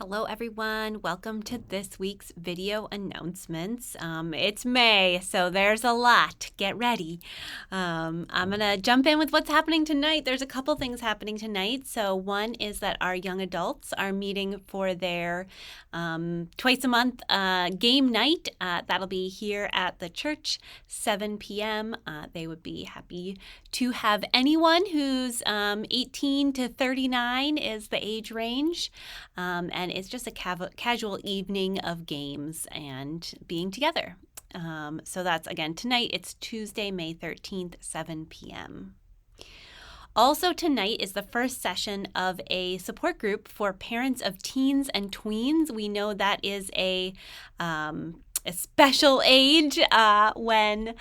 Hello everyone, welcome to this week's video announcements. It's May, so there's a lot. Get ready. I'm going to jump in with what's happening tonight. There's a couple things happening tonight. So one is that our young adults are meeting for their twice a month game night. That'll be here at the church, 7 p.m. They would be happy to have anyone who's 18 to 39 is the age range. And it's just a casual evening of games and being together. So that's, again, tonight. It's Tuesday, May 13th, 7 p.m. Also tonight is the first session of a support group for parents of teens and tweens. We know that is a special age when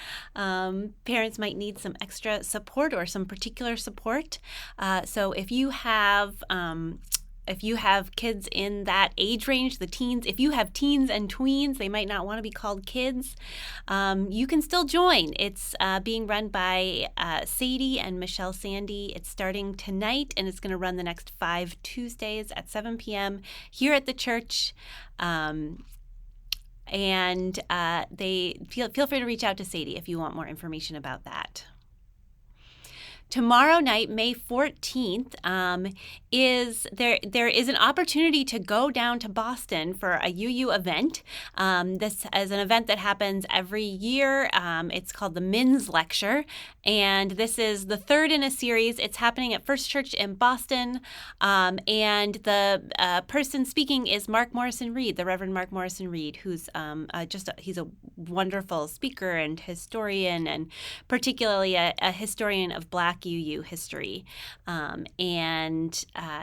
parents might need some extra support or some particular support. So if you have kids in that age range, the teens, if you have teens and tweens, they might not want to be called kids, you can still join. It's being run by Sadie and Michelle Sandy. It's starting tonight, and it's going to run the next 5 Tuesdays at 7 p.m. here at the church. And they feel free to reach out to Sadie if you want more information about that. Tomorrow night, May 14th, there is an opportunity to go down to Boston for a UU event. This is an event that happens every year. It's called the Men's Lecture, and this is the third in a series. It's happening at First Church in Boston, and the person speaking is Mark Morrison Reed, the Reverend Mark Morrison Reed, who's he's a wonderful speaker and historian, and particularly a historian of Black UU history.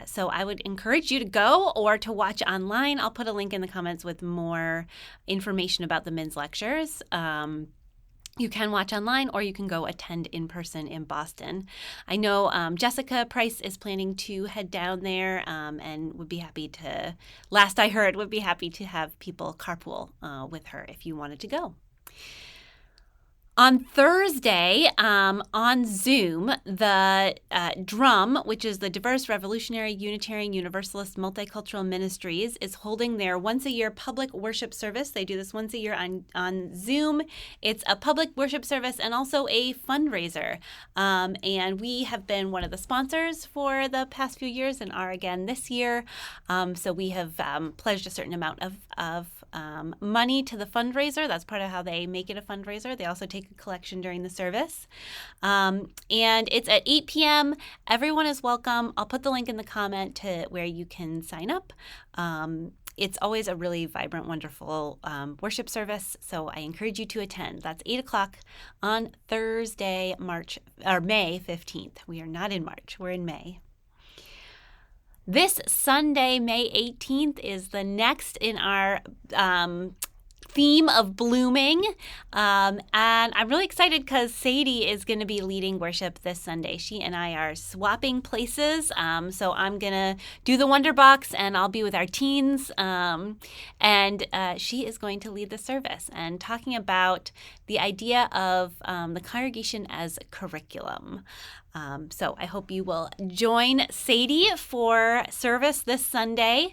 So I would encourage you to go or to watch online. I'll put a link in the comments with more information about the men's lectures. You can watch online or you can go attend in person in Boston. I know Jessica Price is planning to head down there and would be happy to, last I heard, would be happy to have people carpool with her if you wanted to go. On Thursday, on Zoom, the DRUM, which is the Diverse Revolutionary Unitarian Universalist Multicultural Ministries, is holding their once-a-year public worship service. They do this once a year on Zoom. It's a public worship service and also a fundraiser. And we have been one of the sponsors for the past few years and are again this year. So we have pledged a certain amount of money to the fundraiser. That's part of how they make it a fundraiser. They also take a collection during the service. And it's at 8 p.m. Everyone is welcome. I'll put the link in the comment to where you can sign up. It's always a really vibrant, wonderful worship service, so I encourage you to attend. That's 8 o'clock on Thursday, May 15th. We are not in March. We're in May. This Sunday, May 18th, is the next in our theme of blooming. And I'm really excited because Sadie is going to be leading worship this Sunday. She and I are swapping places. So I'm going to do the Wonder Box and I'll be with our teens. And she is going to lead the service and talking about the idea of the congregation as curriculum. So I hope you will join Sadie for service this Sunday.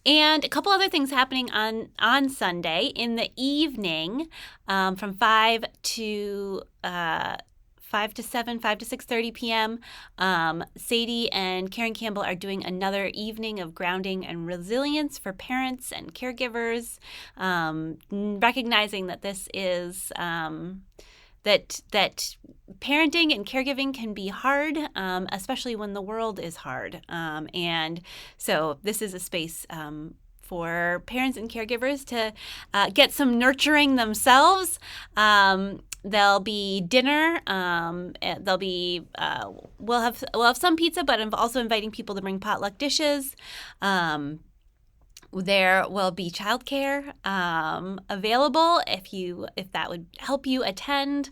And a couple other things happening on Sunday in the evening from 5 to 6:30 p.m. Sadie and Karen Campbell are doing another evening of grounding and resilience for parents and caregivers, recognizing that this is that parenting and caregiving can be hard, especially when the world is hard. And so this is a space for parents and caregivers to get some nurturing themselves. There'll be dinner. We'll have some pizza, but I'm also inviting people to bring potluck dishes. There will be childcare available if that would help you attend,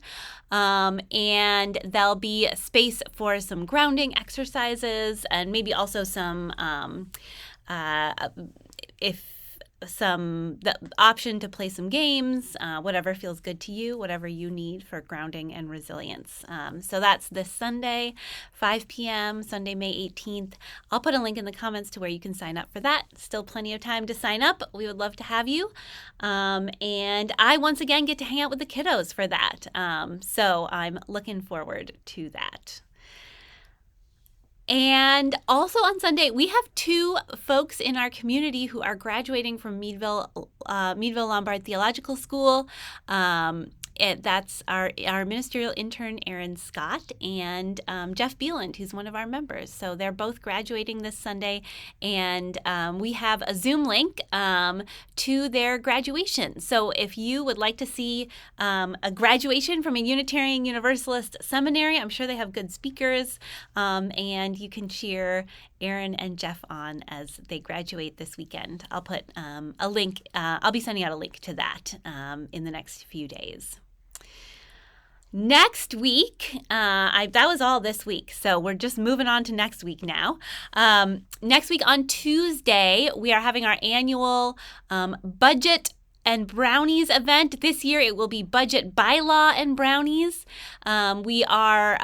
and there'll be space for some grounding exercises and maybe also some the option to play some games, whatever feels good to you, whatever you need for grounding and resilience. So that's this Sunday, 5 p.m., Sunday, May 18th. I'll put a link in the comments to where you can sign up for that. Still plenty of time to sign up. We would love to have you. And I, once again, get to hang out with the kiddos for that. So I'm looking forward to that. And also on Sunday, we have 2 folks in our community who are graduating from Meadville Lombard Theological School. That's our ministerial intern, Aaron Scott, and Jeff Beeland, who's one of our members. So they're both graduating this Sunday, and we have a Zoom link to their graduation. So if you would like to see a graduation from a Unitarian Universalist seminary, I'm sure they have good speakers, and you can cheer Aaron and Jeff on as they graduate this weekend. I'll put a link. I'll be sending out a link to that in the next few days. Next week, that was all this week, so we're just moving on to next week now. Next week on Tuesday, we are having our annual budget and brownies event. This year it will be budget bylaw and brownies. We are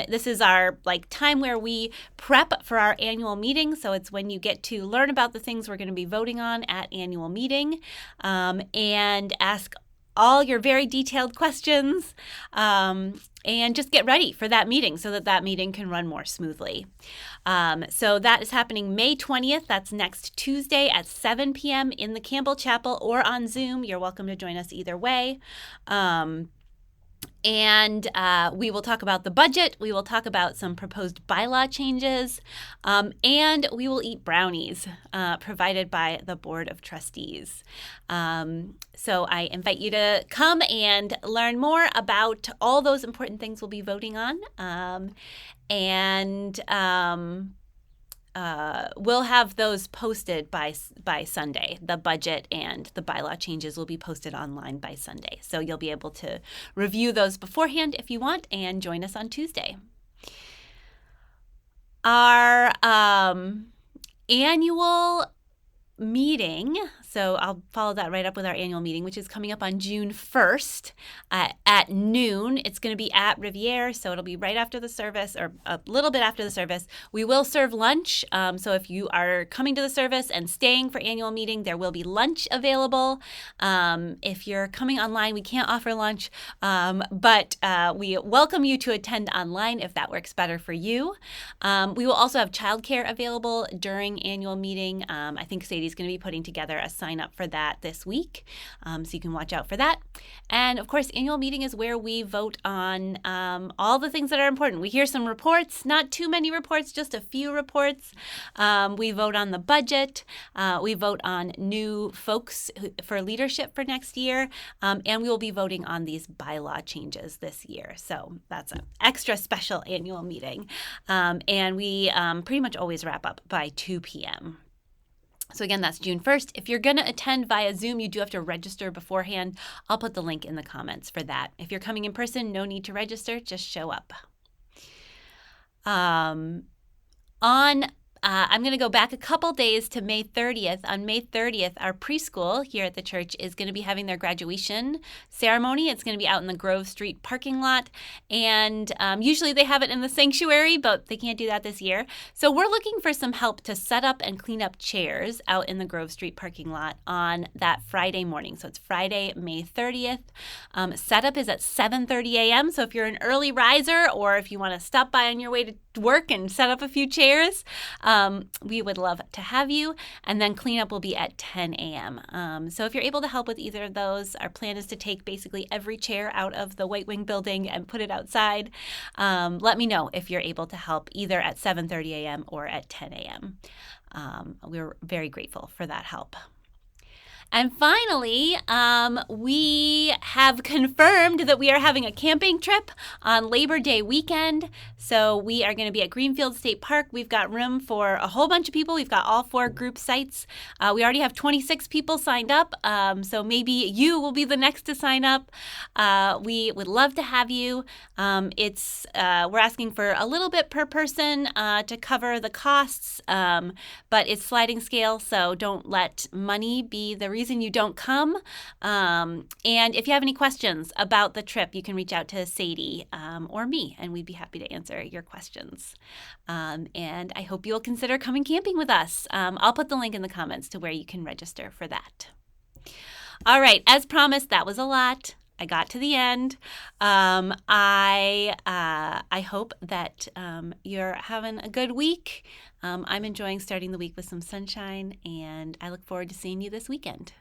this is our time where we prep for our annual meeting. So it's when you get to learn about the things we're going to be voting on at annual meeting, and ask all your very detailed questions, and just get ready for that meeting so that meeting can run more smoothly. So that is happening May 20th. That's next Tuesday at 7 p.m. in the Campbell Chapel or on Zoom. You're welcome to join us either way. And we will talk about the budget. We will talk about some proposed bylaw changes, and we will eat brownies provided by the Board of Trustees. So I invite you to come and learn more about all those important things we'll be voting on. We'll have those posted by Sunday. The budget and the bylaw changes will be posted online by Sunday. So you'll be able to review those beforehand if you want and join us on Tuesday. Our annual meeting, so I'll follow that right up with our annual meeting, which is coming up on June 1st at noon. It's going to be at Riviere, so it'll be right after the service or a little bit after the service. We will serve lunch, so if you are coming to the service and staying for annual meeting, there will be lunch available. If you're coming online, we can't offer lunch, but we welcome you to attend online if that works better for you. We will also have childcare available during annual meeting. I think Sadie's going to be putting together a sign up for that this week, so you can watch out for that. And of course, annual meeting is where we vote on all the things that are important. We hear some reports, not too many reports, just a few reports. We vote on the budget. We vote on new folks for leadership for next year, and we will be voting on these bylaw changes this year. So that's an extra special annual meeting, and we pretty much always wrap up by 2 p.m. So again, that's June 1st. If you're going to attend via Zoom, you do have to register beforehand. I'll put the link in the comments for that. If you're coming in person, no need to register, just show up. I'm going to go back a couple days to May 30th. On May 30th, our preschool here at the church is going to be having their graduation ceremony. It's going to be out in the Grove Street parking lot. And usually they have it in the sanctuary, but they can't do that this year. So we're looking for some help to set up and clean up chairs out in the Grove Street parking lot on that Friday morning. So it's Friday, May 30th. Setup is at 7:30 a.m. So if you're an early riser or if you want to stop by on your way to work and set up a few chairs, we would love to have you. And then cleanup will be at 10 a.m. So if you're able to help with either of those, our plan is to take basically every chair out of the White Wing building and put it outside. Let me know if you're able to help either at 7:30 a.m. or at 10 a.m. We're very grateful for that help. And finally, we have confirmed that we are having a camping trip on Labor Day weekend. So we are going to be at Greenfield State Park. We've got room for a whole bunch of people. We've got all 4 group sites. We already have 26 people signed up. So maybe you will be the next to sign up. We would love to have you. We're asking for a little bit per person to cover the costs, but it's sliding scale, so don't let money be the reason you don't come. And if you have any questions about the trip, you can reach out to Sadie or me, and we'd be happy to answer your questions. And I hope you'll consider coming camping with us. I'll put the link in the comments to where you can register for that. All right, as promised, that was a lot. I got to the end. I hope that you're having a good week. I'm enjoying starting the week with some sunshine, and I look forward to seeing you this weekend.